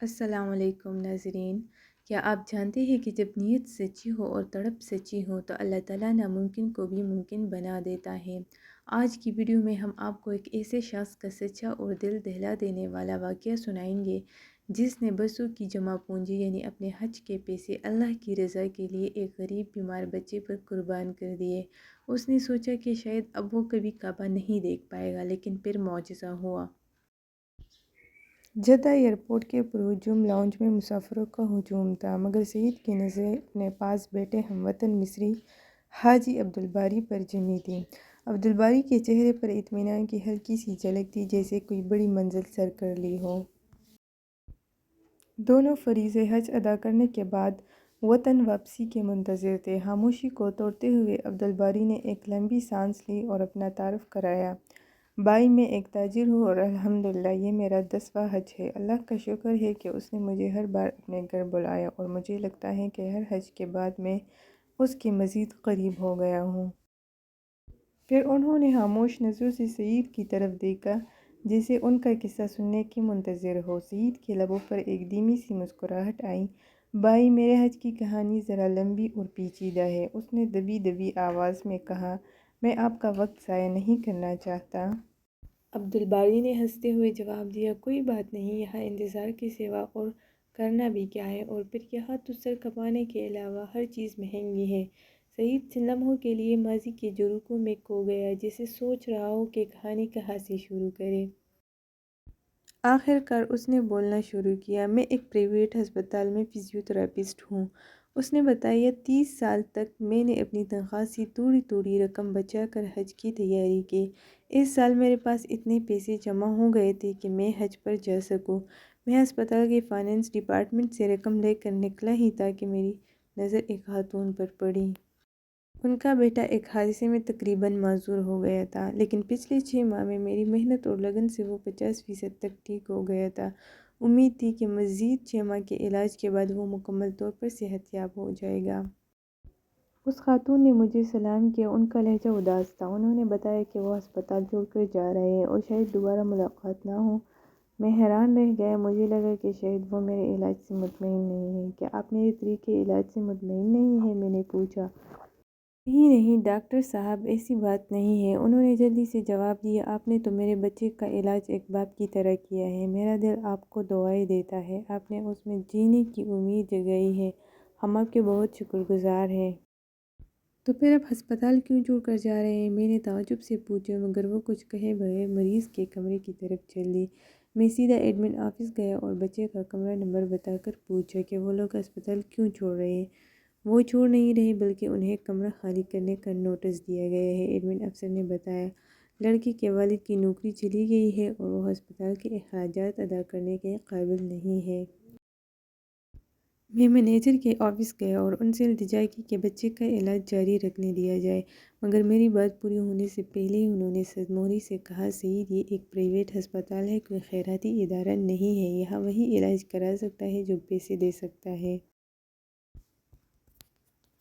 السلام علیکم ناظرین، کیا آپ جانتے ہیں کہ جب نیت سچی ہو اور تڑپ سچی ہو تو اللہ تعالیٰ ناممکن کو بھی ممکن بنا دیتا ہے۔ آج کی ویڈیو میں ہم آپ کو ایک ایسے شخص کا سچا اور دل دہلا دینے والا واقعہ سنائیں گے جس نے برسوں کی جمع پونجی یعنی اپنے حج کے پیسے اللہ کی رضا کے لیے ایک غریب بیمار بچے پر قربان کر دیے۔ اس نے سوچا کہ شاید اب وہ کبھی کعبہ نہیں دیکھ پائے گا، لیکن پھر معجزہ ہوا۔ جدہ ایئرپورٹ کے پرہجوم لاؤنج میں مسافروں کا ہجوم تھا، مگر سعید کی نظریں اپنے پاس بیٹھے ہم وطن مصری حاجی عبدالباری پر جمی تھیں۔ عبدالباری کے چہرے پر اطمینان کی ہلکی سی جھلک تھی، جیسے کوئی بڑی منزل سر کر لی ہو۔ دونوں فریضہ حج ادا کرنے کے بعد وطن واپسی کے منتظر تھے۔ خاموشی کو توڑتے ہوئے عبدالباری نے ایک لمبی سانس لی اور اپنا تعارف کرایا۔ بھائی، میں ایک تاجر ہوں اور الحمدللہ یہ میرا 10واں حج ہے۔ اللہ کا شکر ہے کہ اس نے مجھے ہر بار اپنے گھر بلایا اور مجھے لگتا ہے کہ ہر حج کے بعد میں اس کے مزید قریب ہو گیا ہوں۔ پھر انہوں نے خاموش نظروں سے سعید کی طرف دیکھا، جیسے ان کا قصہ سننے کے منتظر ہو۔ سعید کے لبوں پر ایک دھیمی سی مسکراہٹ آئی۔ بھائی، میرے حج کی کہانی ذرا لمبی اور پیچیدہ ہے، اس نے دبی دبی آواز میں کہا۔ میں آپ کا وقت ضائع نہیں کرنا چاہتا۔ عبدالباری نے ہنستے ہوئے جواب دیا، کوئی بات نہیں، یہاں انتظار کے سوا اور کرنا بھی کیا ہے، اور پھر یہاں تو سر کمانے کے علاوہ ہر چیز مہنگی ہے۔ سعید چند لمحوں کے لیے ماضی کے جھروکوں میں کھو گیا، جیسے سوچ رہا ہو کہ کہانی کہاں سے شروع کرے۔ آخر کار اس نے بولنا شروع کیا، میں ایک پرائیویٹ ہسپتال میں فزیوتھراپسٹ ہوں، اس نے بتایا۔ 30 سال تک میں نے اپنی تنخواہ سے تھوڑی تھوڑی رقم بچا کر حج کی تیاری کی۔ اس سال میرے پاس اتنے پیسے جمع ہو گئے تھے کہ میں حج پر جا سکوں۔ میں ہسپتال کے فائنانس ڈپارٹمنٹ سے رقم لے کر نکلا ہی تھا کہ میری نظر ایک خاتون پر پڑی۔ ان کا بیٹا ایک حادثے میں تقریباً معذور ہو گیا تھا، لیکن پچھلے 6 ماہ میں میری محنت اور لگن سے وہ 50% تک ٹھیک ہو گیا تھا۔ امید تھی کہ مزید 6 ماہ کے علاج کے بعد وہ مکمل طور پر صحت یاب ہو جائے گا۔ اس خاتون نے مجھے سلام کیا، ان کا لہجہ اداس تھا۔ انہوں نے بتایا کہ وہ ہسپتال چھوڑ کر جا رہے ہیں اور شاید دوبارہ ملاقات نہ ہو۔ میں حیران رہ گیا، مجھے لگا کہ شاید وہ میرے علاج سے مطمئن نہیں ہیں۔ کیا آپ میرے طریقۂ علاج سے مطمئن نہیں ہیں؟ میں نے پوچھا۔ نہیں نہیں ڈاکٹر صاحب، ایسی بات نہیں ہے، انہوں نے جلدی سے جواب دیا۔ آپ نے تو میرے بچے کا علاج ایک باپ کی طرح کیا ہے، میرا دل آپ کو دعائیں دیتا ہے، آپ نے اس میں جینے کی امید جگائی ہے، ہم آپ کے بہت شکر گزار ہیں۔ تو پھر اب ہسپتال کیوں چھوڑ کر جا رہے ہیں؟ میں نے تعجب سے پوچھا، مگر وہ کچھ کہے بغیر مریض کے کمرے کی طرف چل دی۔ میں سیدھا ایڈمن آفس گیا اور بچے کا کمرہ نمبر بتا کر پوچھا کہ وہ لوگ ہسپتال کیوں چھوڑ رہے ہیں۔ وہ چھوڑ نہیں رہے، بلکہ انہیں کمرہ خالی کرنے کا نوٹس دیا گیا ہے، ایڈمن افسر نے بتایا۔ لڑکی کے والد کی نوکری چلی گئی ہے اور وہ ہسپتال کے اخراجات ادا کرنے کے قابل نہیں ہے۔ میں مینیجر کے آفس گیا اور ان سے التجا کی کہ بچے کا علاج جاری رکھنے دیا جائے، مگر میری بات پوری ہونے سے پہلے ہی انہوں نے سرموری سے کہا، سعید، یہ ایک پرائیویٹ ہسپتال ہے، کوئی خیراتی ادارہ نہیں ہے، یہاں وہی علاج کرا سکتا ہے جو پیسے دے سکتا ہے۔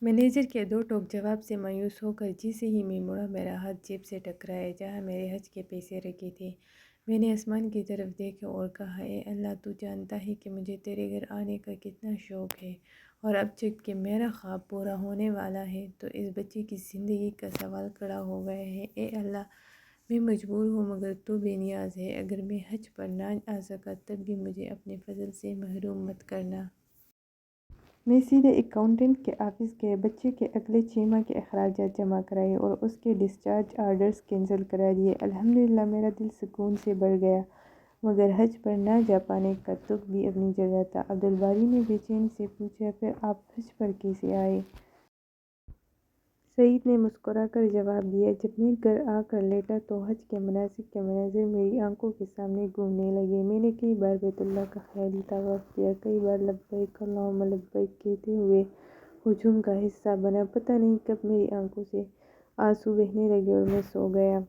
مینیجر کے دو ٹوک جواب سے مایوس ہو کر جیسے ہی میں مڑا، میرا ہاتھ جیب سے ٹکرایا جہاں میرے حج کے پیسے رکھے تھے۔ میں نے آسمان کی طرف دیکھا اور کہا، اے اللہ، تو جانتا ہے کہ مجھے تیرے گھر آنے کا کتنا شوق ہے، اور اب جب کہ میرا خواب پورا ہونے والا ہے تو اس بچے کی زندگی کا سوال کھڑا ہو گیا ہے۔ اے اللہ، میں مجبور ہوں، مگر تو بے نیاز ہے، اگر میں حج پر نہ آ سکا تب بھی مجھے اپنے فضل سے محروم مت کرنا۔ میں سیدھے اکاؤنٹنٹ کے آفس گیا، بچے کے اگلے 6 ماہ کے اخراجات جمع کرائے اور اس کے ڈسچارج آرڈرز کینسل کرا دیے۔ الحمدللہ میرا دل سکون سے بھر گیا، مگر حج پر نہ جا پانے کا دکھ بھی اپنی جگہ تھا۔ عبدالباری نے بے چینی سے پوچھا، پھر آپ حج پر کیسے آئے؟ سعید نے مسکرا کر جواب دیا، جب میں گھر آ کر لیٹا تو حج کے مناسک کے مناظر میری آنکھوں کے سامنے گھومنے لگے۔ میں نے کئی بار بیت اللہ کا خیالی طواف کیا، کئی بار لبیک اللہم لبیک کہتے ہوئے ہجوم کا حصہ بنا۔ پتہ نہیں کب میری آنکھوں سے آنسو بہنے لگے اور میں سو گیا۔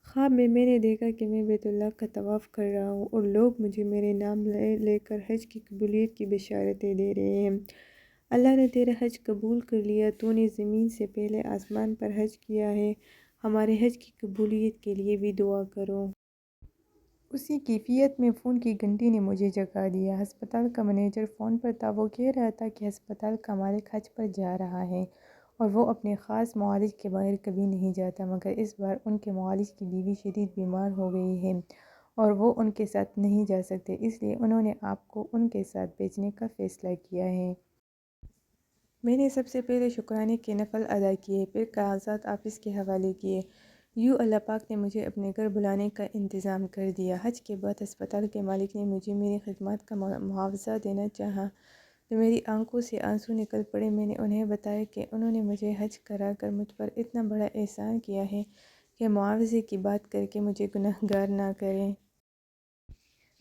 خواب میں نے دیکھا کہ میں بیت اللہ کا طواف کر رہا ہوں اور لوگ مجھے میرے نام لے لے کر حج کی قبولیت کی بشارتیں دے رہے ہیں۔ اللہ نے تیرا حج قبول کر لیا، تو نے زمین سے پہلے آسمان پر حج کیا ہے، ہمارے حج کی قبولیت کے لیے بھی دعا کرو۔ اسی کیفیت میں فون کی گھنٹی نے مجھے جگا دیا۔ ہسپتال کا منیجر فون پر تھا۔ وہ کہہ رہا تھا کہ ہسپتال کا مالک حج پر جا رہا ہے اور وہ اپنے خاص معالج کے بغیر کبھی نہیں جاتا، مگر اس بار ان کے معالج کی بیوی شدید بیمار ہو گئی ہے اور وہ ان کے ساتھ نہیں جا سکتے، اس لیے انہوں نے آپ کو ان کے ساتھ بھیجنے کا فیصلہ کیا ہے۔ میں نے سب سے پہلے شکرانے کے نفل ادا کیے، پھر کاغذات آفس کے حوالے کیے۔ اللہ پاک نے مجھے اپنے گھر بلانے کا انتظام کر دیا۔ حج کے بعد ہسپتال کے مالک نے مجھے میری خدمات کا معاوضہ دینا چاہا تو میری آنکھوں سے آنسو نکل پڑے۔ میں نے انہیں بتایا کہ انہوں نے مجھے حج کرا کر مجھ پر اتنا بڑا احسان کیا ہے کہ معاوضے کی بات کر کے مجھے گنہگار نہ کریں۔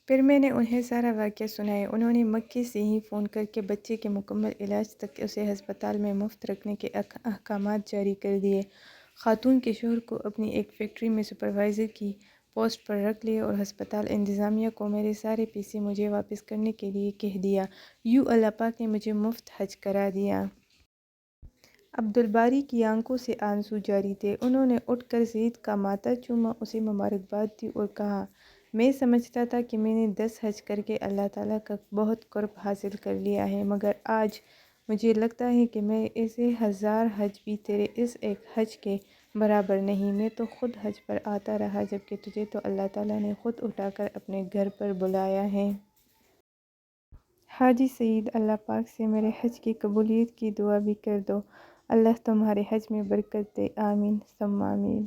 پھر میں نے انہیں سارا واقعہ سنایا۔ انہوں نے مکے سے ہی فون کر کے بچے کے مکمل علاج تک اسے ہسپتال میں مفت رکھنے کے احکامات جاری کر دیے۔ خاتون کے شوہر کو اپنی ایک فیکٹری میں سپروائزر کی پوسٹ پر رکھ لیا اور ہسپتال انتظامیہ کو میرے سارے پیسے مجھے واپس کرنے کے لیے کہہ دیا۔ اللہ پاک نے مجھے مفت حج کرا دیا۔ عبدالباری کی آنکھوں سے آنسو جاری تھے۔ انہوں نے اٹھ کر سعید کا ماتھا چوما، اسے مبارکباد دی اور کہا، میں سمجھتا تھا کہ میں نے 10 حج کر کے اللہ تعالیٰ کا بہت قرب حاصل کر لیا ہے، مگر آج مجھے لگتا ہے کہ میں ایسے 1000 حج بھی تیرے اس ایک حج کے برابر نہیں۔ میں تو خود حج پر آتا رہا، جبکہ تجھے تو اللہ تعالیٰ نے خود اٹھا کر اپنے گھر پر بلایا ہے۔ حاجی سعید، اللہ پاک سے میرے حج کی قبولیت کی دعا بھی کر دو۔ اللہ تمہارے حج میں برکت دے، آمین ثم آمین۔